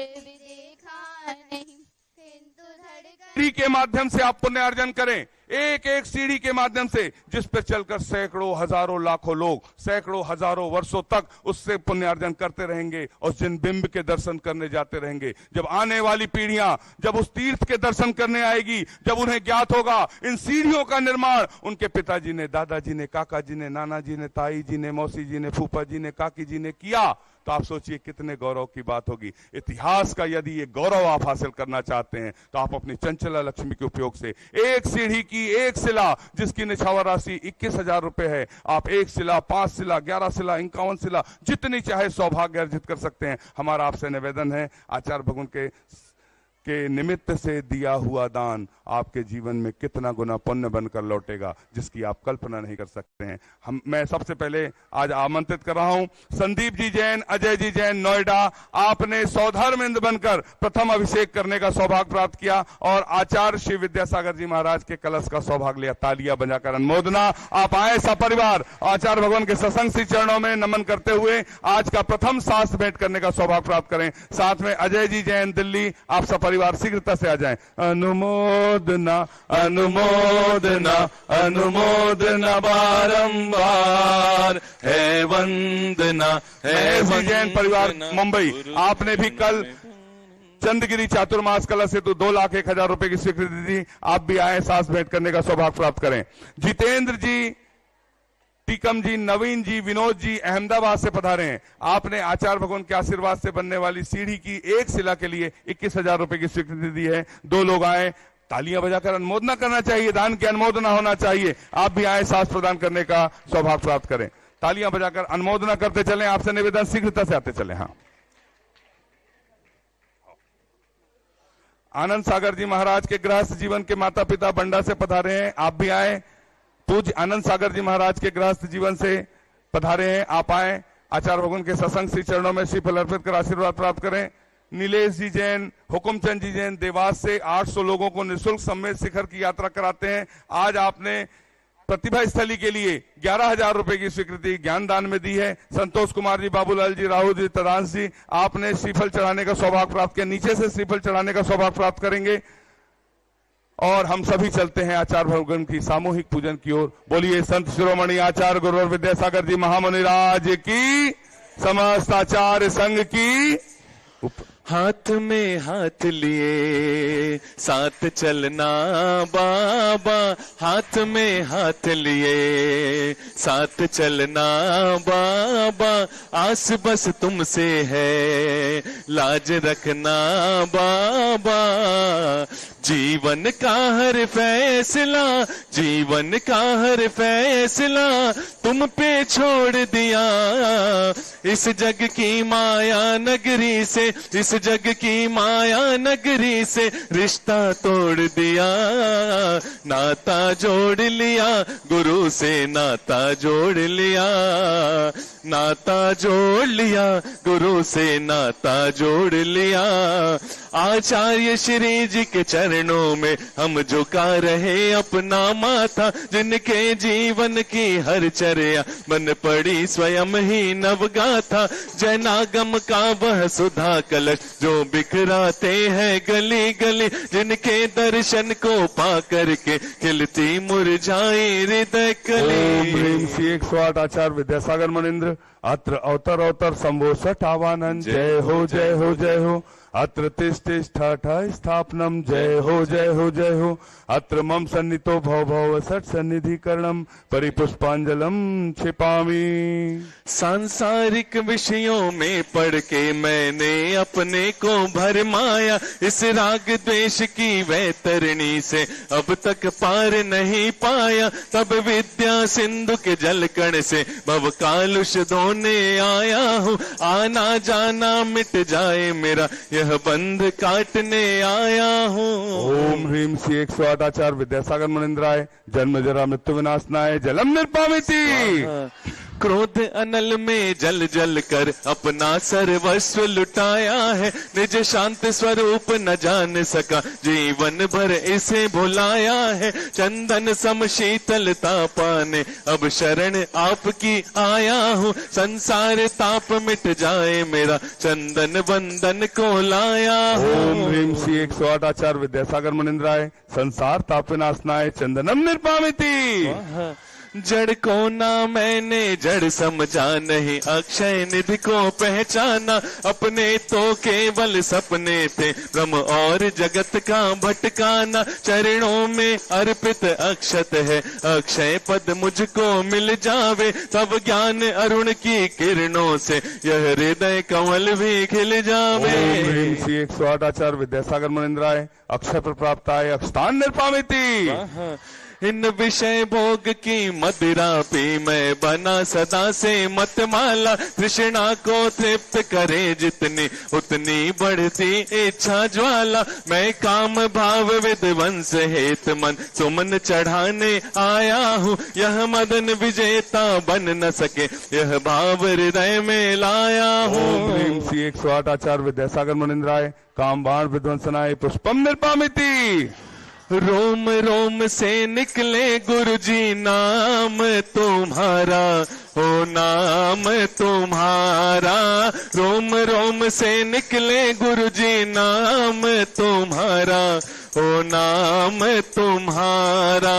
भी देखा नहीं, किंतु धड़कन सीढ़ी के माध्यम से आप पुण्य अर्जन करें, एक एक सीढ़ी के माध्यम से, जिस पर चलकर सैकड़ों हजारों लाखों लोग सैकड़ों हजारों वर्षों तक उससे पुण्य अर्जन करते रहेंगे और जिन बिंब के दर्शन करने जाते रहेंगे। जब आने वाली पीढ़ियां जब उस तीर्थ के दर्शन करने आएगी, जब उन्हें ज्ञात होगा इन सीढ़ियों का निर्माण उनके पिताजी ने, दादाजी ने, काका जी ने, नाना जी ने, ताई जी ने, मौसी जी ने, फूफा जी ने, काकी जी ने किया, तो आप सोचिए कितने गौरव की बात होगी। इतिहास का यदि ये गौरव आप हासिल करना चाहते हैं तो आप अपनी चंचला लक्ष्मी के उपयोग से एक सीढ़ी की एक शिला जिसकी निछावर राशि 21,000 रुपए है, आप एक शिला, 5 शिला, 11 शिला, 51 शिला, जितनी चाहे सौभाग्य अर्जित कर सकते हैं। हमारा आपसे निवेदन है, आचार्य भगवान के निमित्त से दिया हुआ दान आपके जीवन में कितना गुना पुण्य बनकर लौटेगा जिसकी आप कल्पना नहीं कर सकते हैं। मैं सबसे पहले आज आमंत्रित कर रहा हूं संदीप जी जैन, अजय जी जैन, नोएडा। आपने सौधर्मिंद बनकर प्रथम अभिषेक करने का सौभाग्य प्राप्त किया और आचार्य श्री विद्यासागर जी महाराज के कलश का सौभाग्य लिया। तालियां बजाकर अनुमोदना। आप आए सपरिवार आचार्य भगवान के सत्संग श्री चरणों में नमन करते हुए आज का प्रथम शास्त्र भेंट करने का सौभाग्य प्राप्त करें। साथ में अजय जी जैन दिल्ली, आप सपरिवार शीघ्रता से आ जाएं। अनुमोदना अनुमोदना अनुमोदना बारंबार है वंदना है जैन परिवार मुंबई। आपने भी कल चंदगिरी चातुर्मास कलश से तो 2,01,000 रुपए की स्वीकृति दी। आप भी आए, सास भेंट करने का सौभाग्य प्राप्त करें। जितेंद्र जी, टीकम जी, नवीन जी, विनोद जी अहमदाबाद से पधारे हैं। आपने आचार्य भगवान के आशीर्वाद से बनने वाली सीढ़ी की एक शिला के लिए 21,000 रुपए की स्वीकृति दी है। 2 लोग आए, तालियां बजाकर अनुमोदना करना चाहिए, दान की अनुमोदना होना चाहिए। आप भी आए, साथ प्रदान करने का सौभाग्य प्राप्त करें। तालियां बजाकर अनुमोदना करते चलें। आपसे निवेदन, शीघ्रता से आते चले। हाँ, आनंद सागर जी महाराज के गृहस्थ जीवन के माता पिता बंडा से पधारे हैं। आप भी आए। पूज्य आनंद सागर जी महाराज के गृहस्थ जीवन से पधारे हैं। आप आए, आचार्य भगवान के सत्संग श्री चरणों में श्रीफल अर्पित कर आशीर्वाद प्राप्त करें। नीलेश जी जैन, हुकुमचंद जी जैन देवास से 800 लोगों को निःशुल्क सम्मेद शिखर की यात्रा कराते हैं। आज आपने प्रतिभा स्थली के लिए 11,000 रुपए की स्वीकृति ज्ञान दान में दी है। संतोष कुमार जी, बाबूलाल जी, राहुल जी, तदांश जी, आपने श्रीफल चढ़ाने का सौभाग्य प्राप्त किया। नीचे से श्रीफल चढ़ाने का सौभाग्य प्राप्त करेंगे और हम सभी चलते हैं आचार्य भगवान की सामूहिक पूजन की ओर। बोलिए संत शिरोमणि आचार्य गुरुवर विद्यासागर जी महामुनि राज की, समस्त आचार्य संघ की। हाथ में हाथ लिए साथ चलना बाबा, हाथ में हाथ लिए साथ चलना बाबा, आस बस तुमसे है लाज रखना बाबा। जीवन का हर फैसला, जीवन का हर फैसला तुम पे छोड़ दिया। इस जग की माया नगरी से, इस जग की माया नगरी से रिश्ता तोड़ दिया। नाता जोड़ लिया गुरु से, नाता जोड़ लिया, नाता जोड़ लिया गुरु से, नाता जोड़ लिया। आचार्य श्री जी के चरणों में हम झुका रहे अपना माथा, जिनके जीवन की हर चर्या बन पड़ी स्वयं ही नवगाथा। जनागम का वह सुधा कलश जो बिखराते हैं गली गली, जिनके दर्शन को पा करके खिलती मुरझाई हृदय कली। ओम ह्रीं श्री 108 आचार्य विद्यासागर मनिंद्र अत्र अवतर अवतर शंभो षट आवानन। जय हो जय हो जय हो। अत्र तिष्ठिष्ठ स्थापनम। जय हो जय हो जय हो। अत्र मम सन्नितो भव भव सट सन्निधिकरणम परिपुष्पांजलम छिपामी। सांसारिक विषयों में पढ़ के मैंने अपने को भरमाया, इस राग द्वेष की वैतरणी से अब तक पार नहीं पाया। तब विद्या सिंधु के जलकण से भव कालुष धोने आया हूँ। आना जाना मिट जाए मेरा यह बंध काटने आया हूँ। ओम ह्रीं श्री 108 आचार्य विद्यासागर मनिंद्राय। जन्म जरा मृत्यु विनाशनाय जलम निर्पामिति। क्रोध अनल में जल जल कर अपना सर्वस्व लुटाया है, निज शांत स्वरूप न जान सका जीवन भर इसे भुलाया है। चंदन सम शीतलता पाने अब शरण आपकी आया हूँ, संसार ताप मिट जाए मेरा चंदन बंदन को लाया हूँ। ओम ह्रीम श्री 108 आचार्य विद्यासागर मुनिंद्राय संसार तापनाशनाय चंदनम निर्पामिति। जड़ को ना मैंने जड़ समझा, नहीं अक्षय निधि को पहचाना, अपने तो केवल सपने थे ब्रह्म और जगत का भटकाना। चरणों में अर्पित अक्षत है, अक्षय पद मुझको मिल जावे, तब ज्ञान अरुण की किरणों से यह हृदय कमल भी खिल जावे। ओम ह्रीम श्री 108 आचार्य विद्यासागर मुनिंद्राय अक्षय प्राप्ताय अक्षतान निर्पामिति। इन विषय भोग की मदिरा पी मैं बना सदा से मतमाला, तृष्णा को तृप्त करे जितनी उतनी बढ़ती इच्छा ज्वाला। मैं काम भाव विध्वंस हेत मन सुमन चढ़ाने आया हूँ, यह मदन विजेता बन न सके यह भाव हृदय में लाया हूँ। ओम ह्रीम श्री 108 आचार्य विद्यासागर मुनिंद्राय काम बाण विध्वंसनाय पुष्पम निर्पामिति। रोम रोम से निकले गुरुजी नाम तुम्हारा, ओ नाम तुम्हारा। रोम रोम से निकले गुरुजी नाम तुम्हारा, ओ नाम तुम्हारा।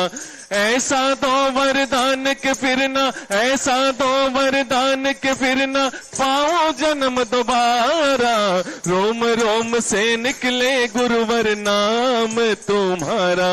ऐसा दो वरदान के फिरना, ऐसा दो वरदान के फिरना, पाओ जन्म दोबारा। रोम रोम से निकले गुरुवर नाम तुम्हारा,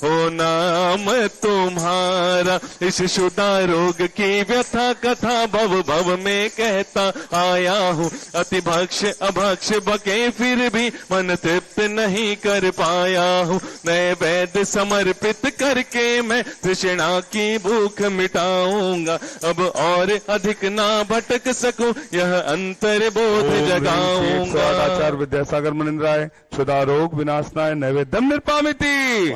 ओ नाम तुम्हारा। इस शुदा रोग की व्यथा कथा भव भव में कहता आया हूँ, अति भक्ष अभक्ष बके फिर भी मन तृप्त नहीं कर पाया हूँ। मैं वेद समर्पित करके मैं तृष्णा की भूख मिटाऊंगा, अब और अधिक ना भटक सकूं यह अंतर बोध जगाऊंगा। आचार्य विद्यासागर मुनिंद्राय क्षुधा रोग विनाशनाय नैवेद्यम निर्पामिति।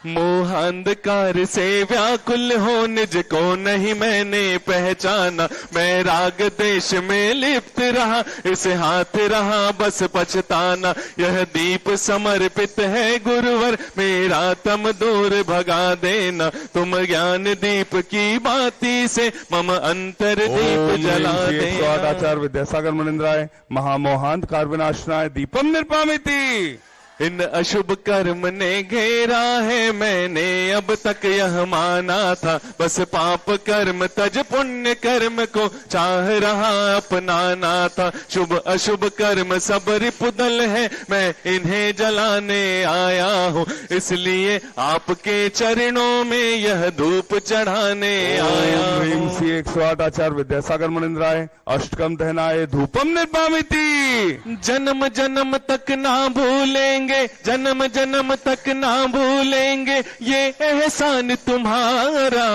मोहांधकार से व्याकुल हो निज को नहीं मैंने पहचाना, मैं राग देश में लिप्त रहा इस हाथ रहा बस पछताना। यह दीप समर्पित है गुरुवर मेरा तम दूर भगा देना, तुम ज्ञान दीप की बाती से मम अंतर दीप जला देना। आचार्य विद्यासागर मुनिंद्राय महामोहांधकार विनाशनाय दीपम निर्पामिति। इन अशुभ कर्म ने घेरा है मैंने अब तक यह माना था, बस पाप कर्म तज पुण्य कर्म को चाह रहा अपनाना था। शुभ अशुभ कर्म सब रिपुदल है मैं इन्हें जलाने आया हूँ, इसलिए आपके चरणों में यह धूप चढ़ाने आया हूँ। 108 आचार्य विद्यासागर मुनिंद्राय अष्टकम दहनाय धूपम निर्पामिति। जन्म जन्म तक ना भूलेंगे, जन्म जन्म तक ना भूलेंगे ये एहसान तुम्हारा।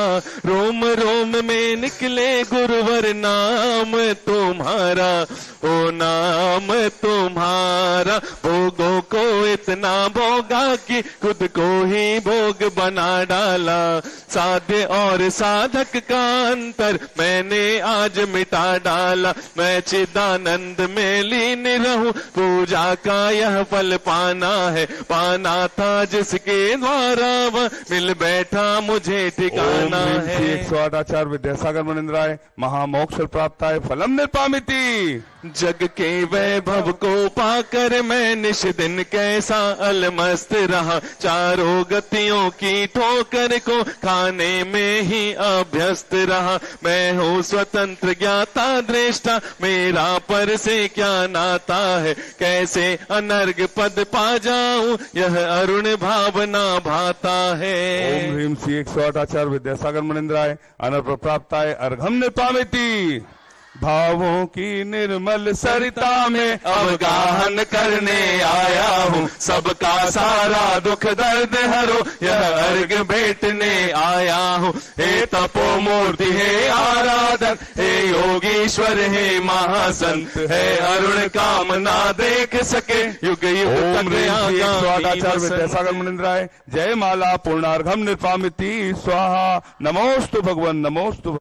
रोम रोम में निकले गुरुवर नाम तुम्हारा, ओ नाम तुम्हारा। भोगों को इतना भोगा कि खुद को ही भोग बना डाला, साध्य और साधक का अंतर मैंने आज मिटा डाला। मैं चिदानंद में लीन रहूं, पूजा का यह फल पाना है, पाना था जिसके द्वारा वह मिल बैठा मुझे ठिकाना है। 108 आचार्य विद्यासागर मुनिंद्राय महामोक्ष प्राप्ताय फलम निर्पामिति। जग के वैभव को पाकर मैं निश दिन कैसा अलमस्त रहा, चारों गतियों की ठोकर को खाने में ही अभ्यस्त रहा। मैं हूँ स्वतंत्र ज्ञाता दृष्टा, मेरा पर से क्या नाता है, कैसे अनर्घ पद पा जाऊं यह अरुण भावना भाता है। ओम ह्रीम श्री 108 आचार्य विद्यासागर मुनिंद्राय अनर्घ प्राप्ताय अर्घम निर्पामिति। भावों की निर्मल सरिता में अवगाहन करने आया हूँ, सबका सारा दुख दर्द हरो यह अर्घ भेंटने आया हूँ। हे तपोमूर्ति हे आराधन, हे योगीश्वर हे महासंत, है अरुण कामना देख सके युग युग तक। 108 आचार्य विद्यासागर मुनिंद्राय जय माला पूर्णार्घम निर्पामिति स्वाहा। नमोस्तु भगवन नमोस्तु।